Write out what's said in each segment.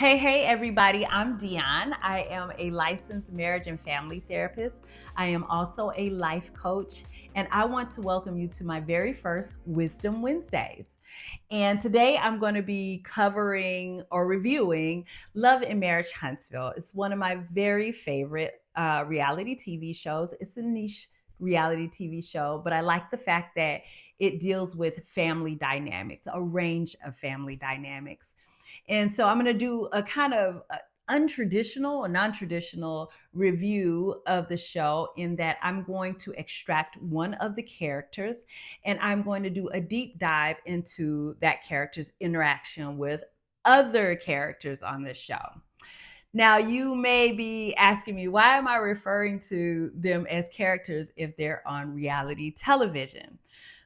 Hey, everybody. I'm Deon. I am a licensed marriage and family therapist. I am also a life coach, and I want to welcome you to my very first Wisdom Wednesdays. And today I'm going to be covering or reviewing Love Marriage Huntsville. It's one of my very favorite reality TV shows. It's a niche reality TV show, but I like the fact that it deals with family dynamics, a range of family dynamics. And so I'm going to do a kind of untraditional or non-traditional review of the show in that I'm going to extract one of the characters and I'm going to do a deep dive into that character's interaction with other characters on this show. Now, you may be asking me, why am I referring to them as characters if they're on reality television?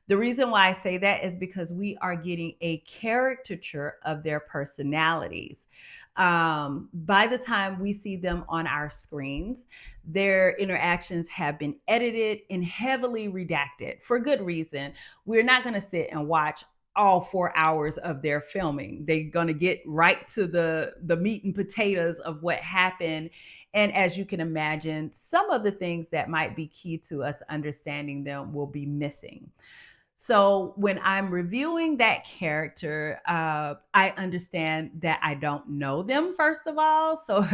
The reason why I say that is because we are getting a caricature of their personalities. By the time we see them on our screens, their interactions have been edited and heavily redacted for good reason. We're not going to sit and watch all 4 hours of their filming. They're going to get right to the meat and potatoes of what happened. And as you can imagine, some of the things that might be key to us understanding them will be missing. So when I'm reviewing that character, I understand that I don't know them, first of all. So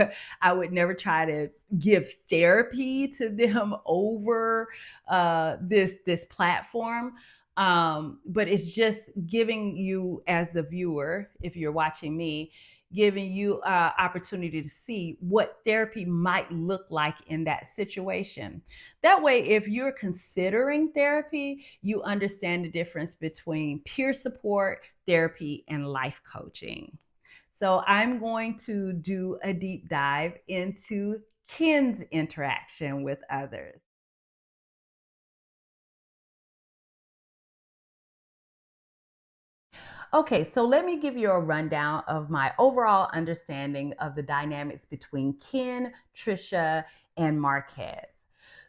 I would never try to give therapy to them over this platform. But it's just giving you, as the viewer, if you're watching me, giving you opportunity to see what therapy might look like in that situation. That way, if you're considering therapy, you understand the difference between peer support, therapy, and life coaching. So I'm going to do a deep dive into Ken's interaction with others. Okay, so let me give you a rundown of my overall understanding of the dynamics between Ken, Trisha, and Marquez.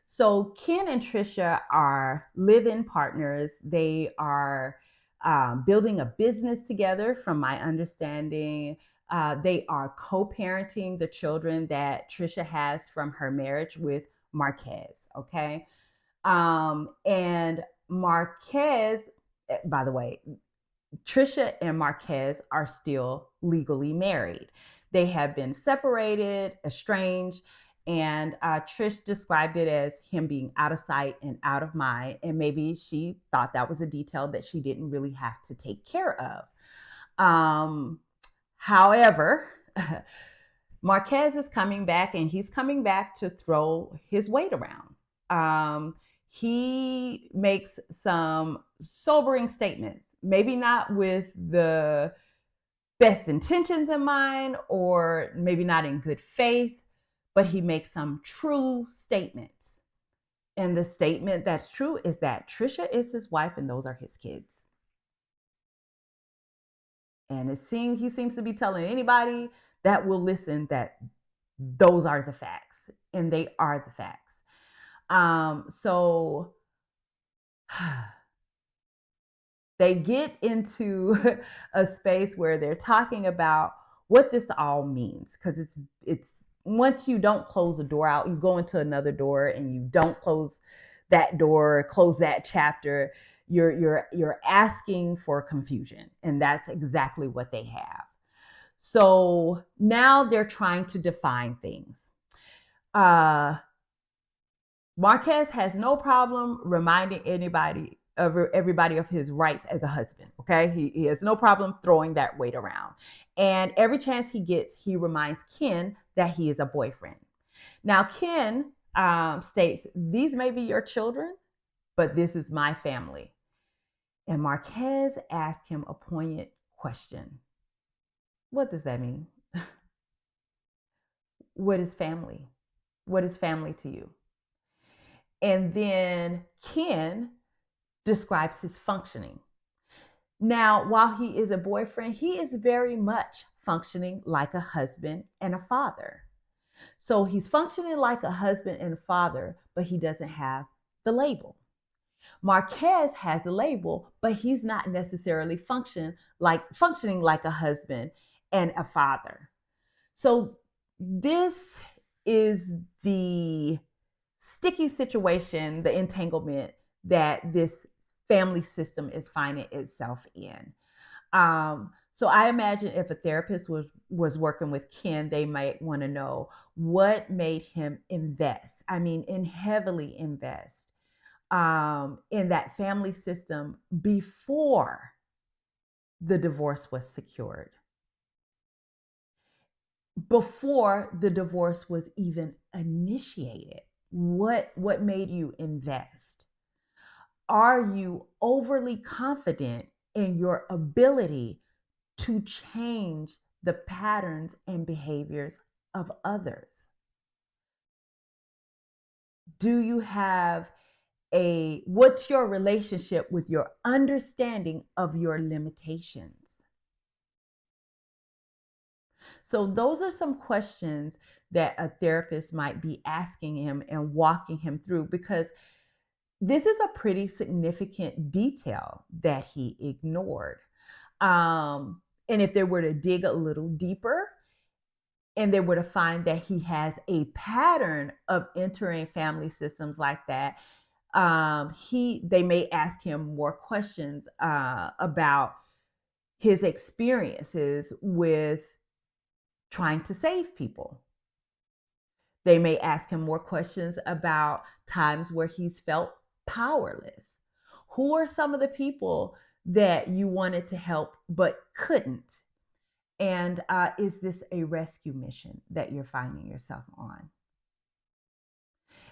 So Ken and Trisha are live-in partners. They are building a business together, from my understanding. They are co-parenting the children that Trisha has from her marriage with Marquez. Okay, and Marquez, by the way, Trisha and Marquez are still legally married. They have been separated, estranged, and Trish described it as him being out of sight and out of mind. And maybe she thought that was a detail that she didn't really have to take care of. However, Marquez is coming back, and he's coming back to throw his weight around. He makes some sobering statements, maybe not with the best intentions in mind, or maybe not in good faith, but he makes some true statements. And the statement that's true is that Trisha is his wife and those are his kids. And he seems to be telling anybody that will listen that those are the facts, and they are the facts. So they get into a space where they're talking about what this all means, because it's once you don't close a door out, you go into another door, and you don't close that door, close that chapter. You're asking for confusion, and that's exactly what they have. So now they're trying to define things. Uh, Marquez has no problem reminding everybody of his rights as a husband. Okay, he has no problem throwing that weight around, and every chance he gets, he reminds Ken that he is a boyfriend. Now, Ken states, "These may be your children, but this is my family." And Marquez asked him a poignant question: "What does that mean? What is family? What is family to you?" And then Ken describes his functioning. Now, while he is a boyfriend, he is very much functioning like a husband and a father. So he's functioning like a husband and a father, but he doesn't have the label. Marquez has the label, but he's not necessarily functioning like a husband and a father. So this is the sticky situation, the entanglement that this family system is finding itself in. So I imagine if a therapist was working with Ken, they might want to know what made him invest. I mean, in heavily invest in that family system before the divorce was secured, before the divorce was even initiated. What made you invest? Are you overly confident in your ability to change the patterns and behaviors of others? Do you have what's your relationship with your understanding of your limitations? So, those are some questions that a therapist might be asking him and walking him through, because this is a pretty significant detail that he ignored. And if they were to dig a little deeper and they were to find that he has a pattern of entering family systems like that, they may ask him more questions about his experiences with trying to save people. They may ask him more questions about times where he's felt powerless. Who are some of the people that you wanted to help but couldn't? And is this a rescue mission that you're finding yourself on?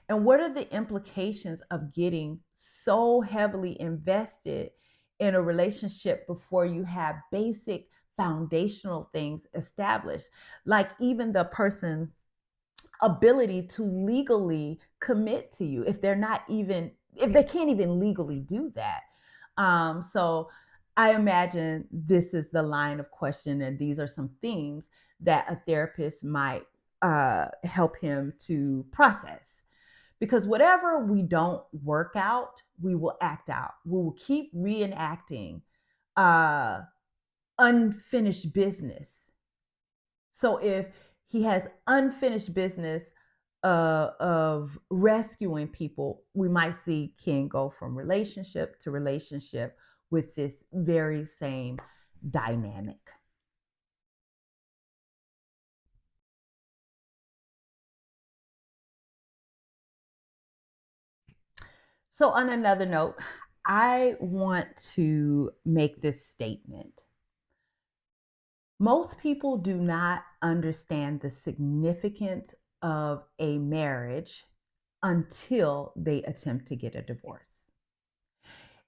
And what are the implications of getting so heavily invested in a relationship before you have basic foundational things established? Like even the person's ability to legally commit to you, if they can't even legally do that. So I imagine this is the line of question, and these are some things that a therapist might help him to process. Because whatever we don't work out, we will act out. We will keep reenacting uh, unfinished business. So if he has unfinished business of rescuing people, we might see Ken go from relationship to relationship with this very same dynamic. So, on another note, I want to make this statement. Most people do not understand the significance of a marriage until they attempt to get a divorce.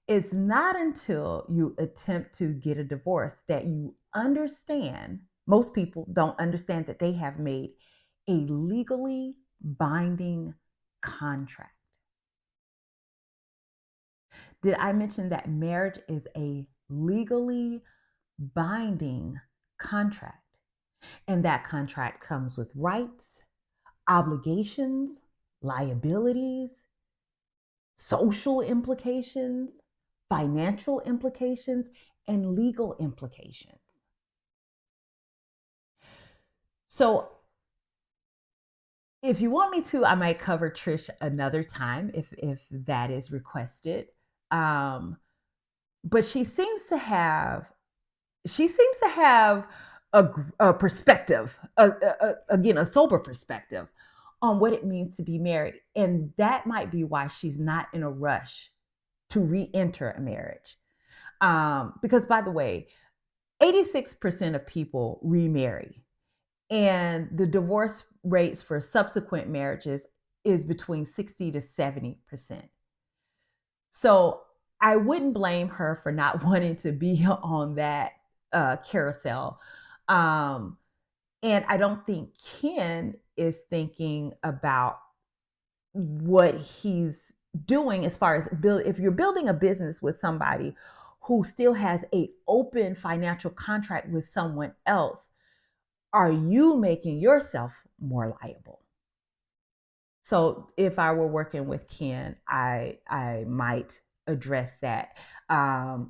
It's not until you attempt to get a divorce that you understand, most people don't understand that they have made a legally binding contract. Did I mention that marriage is a legally binding contract? And that contract comes with rights, obligations, liabilities, social implications, financial implications, and legal implications. So, if you want me to, I might cover Trish another time if that is requested. Um, but she seems to have a, a perspective, again, a sober perspective on what it means to be married, and that might be why she's not in a rush to re-enter a marriage. Because, by the way, 86% of people remarry, and the divorce rates for subsequent marriages is between 60 to 70%. So I wouldn't blame her for not wanting to be on that carousel. Um, and I don't think Ken is thinking about what he's doing as far as if you're building a business with somebody who still has a open financial contract with someone else, are you making yourself more liable? So if I were working with Ken, I might address that. Are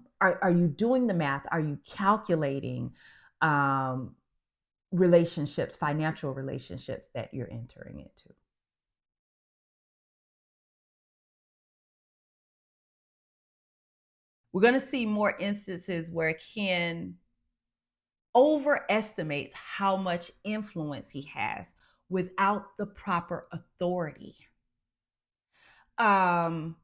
you doing the math? Are you calculating um, relationships, financial relationships that you're entering into. We're going to see more instances where Ken overestimates how much influence he has without the proper authority. Um,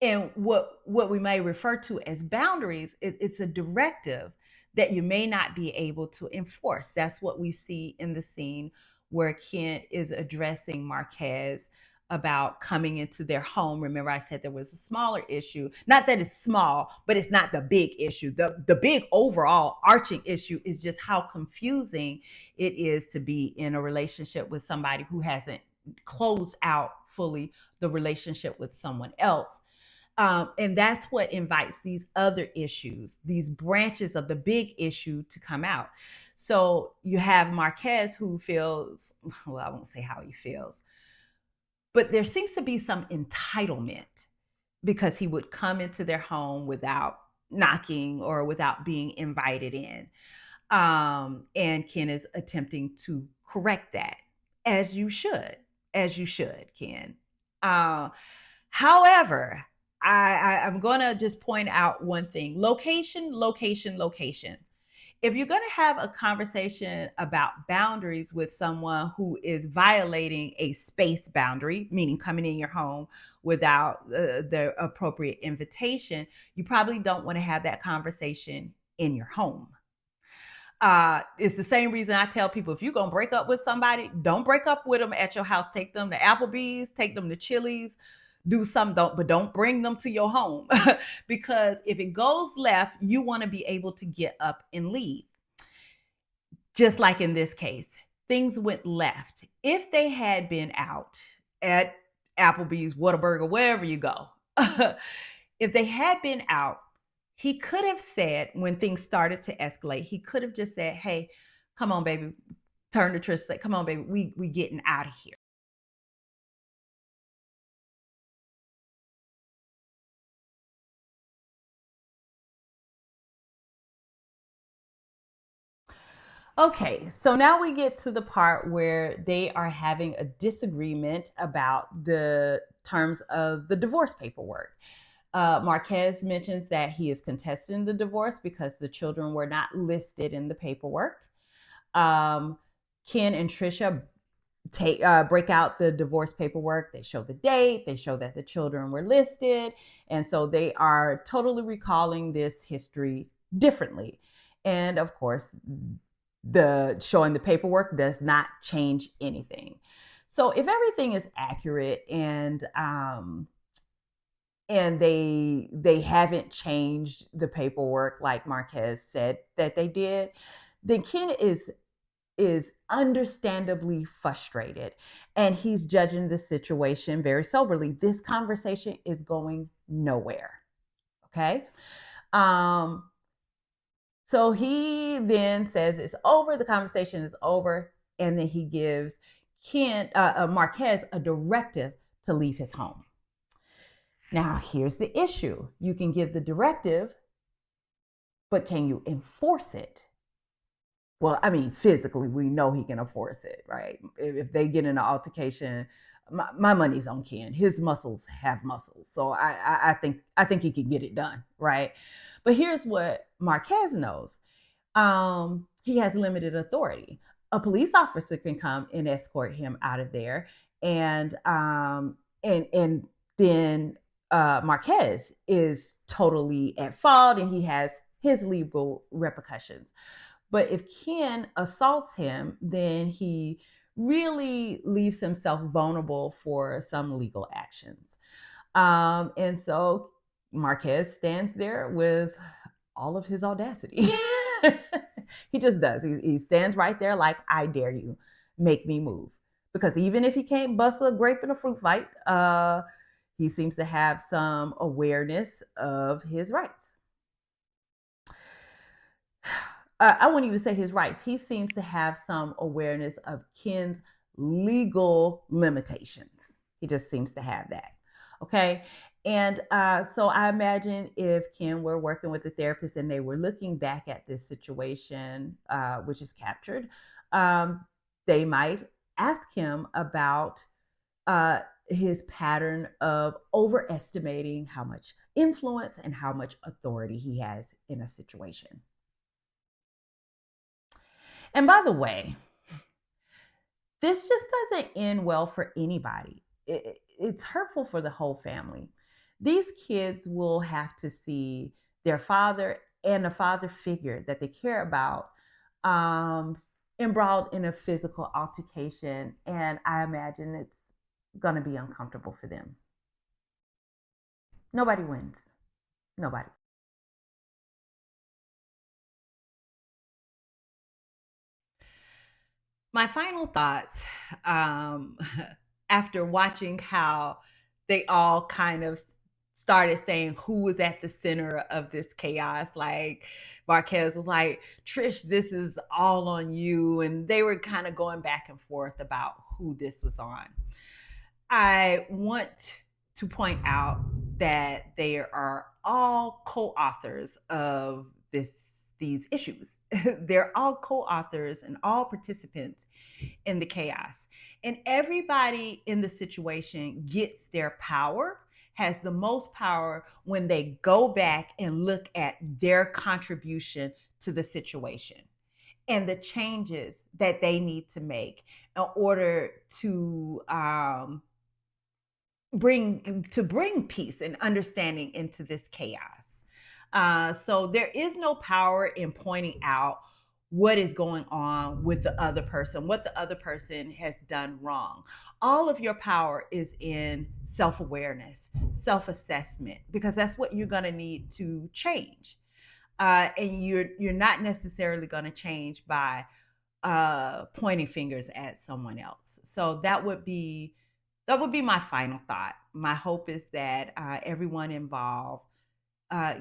and what we may refer to as boundaries, it's a directive that you may not be able to enforce. That's what we see in the scene where Kent is addressing Marquez about coming into their home. Remember, I said there was a smaller issue. Not that it's small, but it's not the big issue. The big overall arching issue is just how confusing it is to be in a relationship with somebody who hasn't closed out fully the relationship with someone else. And that's what invites these other issues, these branches of the big issue to come out. So you have Marquez who feels, well, I won't say how he feels, but there seems to be some entitlement because he would come into their home without knocking or without being invited in. And Ken is attempting to correct that, as you should, as you should, Ken. Uh, However, I'm going to just point out one thing: location, location, location. If you're going to have a conversation about boundaries with someone who is violating a space boundary, meaning coming in your home without the appropriate invitation, you probably don't want to have that conversation in your home. It's the same reason I tell people, if you're gonna break up with somebody, don't break up with them at your house. Take them to Applebee's, take them to Chili's, do some, but don't bring them to your home. Because if it goes left, you want to be able to get up and leave. Just like in this case, things went left. If they had been out at Applebee's, Whataburger, wherever you go, if they had been out, he could have said, when things started to escalate, he could have just said, "Hey, come on, baby." Turn to Trish, say, "Come on, baby, we getting out of here." Okay, so now we get to the part where they are having a disagreement about the terms of the divorce paperwork. Marquez mentions that he is contesting the divorce because the children were not listed in the paperwork. Um, Ken and Trisha break out the divorce paperwork. They show the date. They show that the children were listed, and so they are totally recalling this history differently. And of course, the showing the paperwork does not change anything. So if everything is accurate and they haven't changed the paperwork like Marquez said that they did, then Ken is understandably frustrated and he's judging the situation very soberly. This conversation is going nowhere. Okay. Um, so he then says it's over, the conversation is over, and then he gives Marquez a directive to leave his home. Now, here's the issue: you can give the directive, but can you enforce it? Well, I mean, physically, we know he can enforce it, right? If they get in an altercation, my money's on Ken. His muscles have muscles, so I think he can get it done, right? But here's what Marquez knows: he has limited authority. A police officer can come and escort him out of there, and then Marquez is totally at fault, and he has his legal repercussions. But if Ken assaults him, then he really leaves himself vulnerable for some legal actions. And so Marquez stands there with all of his audacity. He just does. He stands right there like, "I dare you, make me move." Because even if he can't bust a grape in a fruit fight, he seems to have some awareness of his rights. I wouldn't even say his rights. He seems to have some awareness of Ken's legal limitations. He just seems to have that. Okay. And so I imagine if Kim were working with a therapist and they were looking back at this situation, which is captured, um, they might ask him about uh, his pattern of overestimating how much influence and how much authority he has in a situation. And by the way, this just doesn't end well for anybody. It's hurtful for the whole family. These kids will have to see their father and a father figure that they care about um, embroiled in a physical altercation. And I imagine it's going to be uncomfortable for them. Nobody wins. Nobody. My final thoughts, um, after watching how they all kind of started saying who was at the center of this chaos. Like Marquez was like, Trish, this is all on you. And they were kind of going back and forth about who this was on. I want to point out that they are all co-authors of these issues. They're all co-authors and all participants in the chaos. And everybody in the situation gets their power, has the most power when they go back and look at their contribution to the situation and the changes that they need to make in order to bring peace and understanding into this chaos. So there is no power in pointing out what is going on with the other person, what the other person has done wrong. All of your power is in self awareness, self assessment, because that's what you're going to need to change. And you're not necessarily going to change by pointing fingers at someone else. So that would be my final thought. My hope is that everyone involved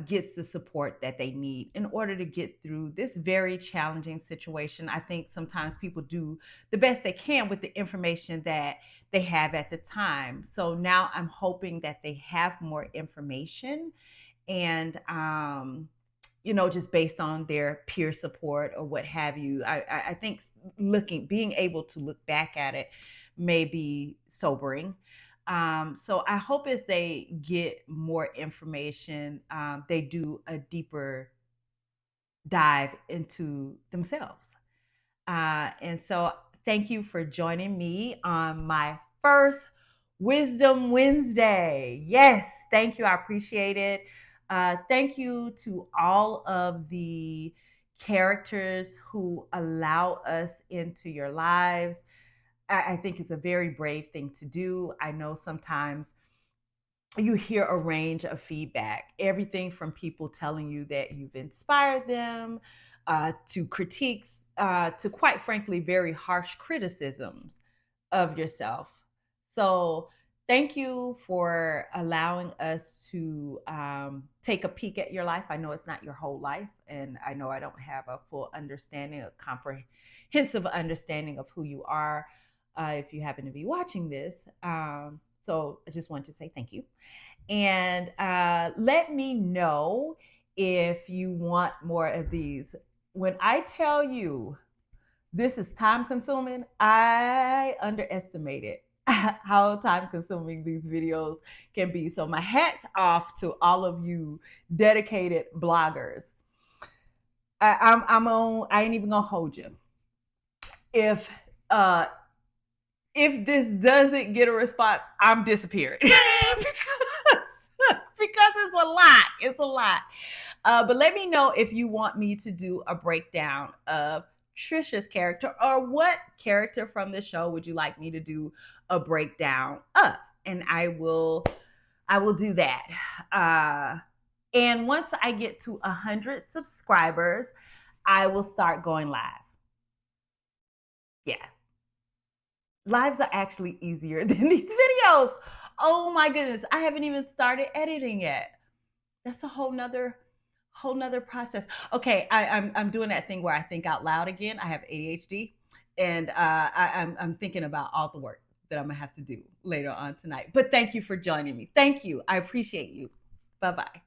gets the support that they need in order to get through this very challenging situation. I think sometimes people do the best they can with the information that they have at the time. So now I'm hoping that they have more information and just based on their peer support or what have you. I think being able to look back at it may be sobering. So I hope as they get more information, they do a deeper dive into themselves. And so thank you for joining me on my first Wisdom Wednesday. Yes, thank you. I appreciate it. Thank you to all of the characters who allow us into your lives. I think it's a very brave thing to do. I know sometimes you hear a range of feedback, everything from people telling you that you've inspired them, to critiques, to quite frankly, very harsh criticisms of yourself. So, thank you for allowing us to take a peek at your life. I know it's not your whole life, and I know I don't have a full understanding, a comprehensive understanding of who you are if you happen to be watching this. So, I just want to say thank you. And let me know if you want more of these. When I tell you this is time consuming, I underestimated how time consuming these videos can be. So, my hat's off to all of you dedicated bloggers. I'm on, I ain't even gonna hold you. If uh, if this doesn't get a response, I'm disappearing because it's a lot. It's a lot. But let me know if you want me to do a breakdown of Trisha's character, or what character from the show would you like me to do a breakdown of, and I will do that. Uh, and once I get to 100 subscribers, I will start going live. Yeah, lives are actually easier than these videos. Oh my goodness, I haven't even started editing yet. That's a whole nother process. Okay, I'm doing that thing where I think out loud again. I have ADHD, and I'm thinking about all the work that I'm gonna have to do later on tonight. But thank you for joining me. Thank you. I appreciate you. Bye bye.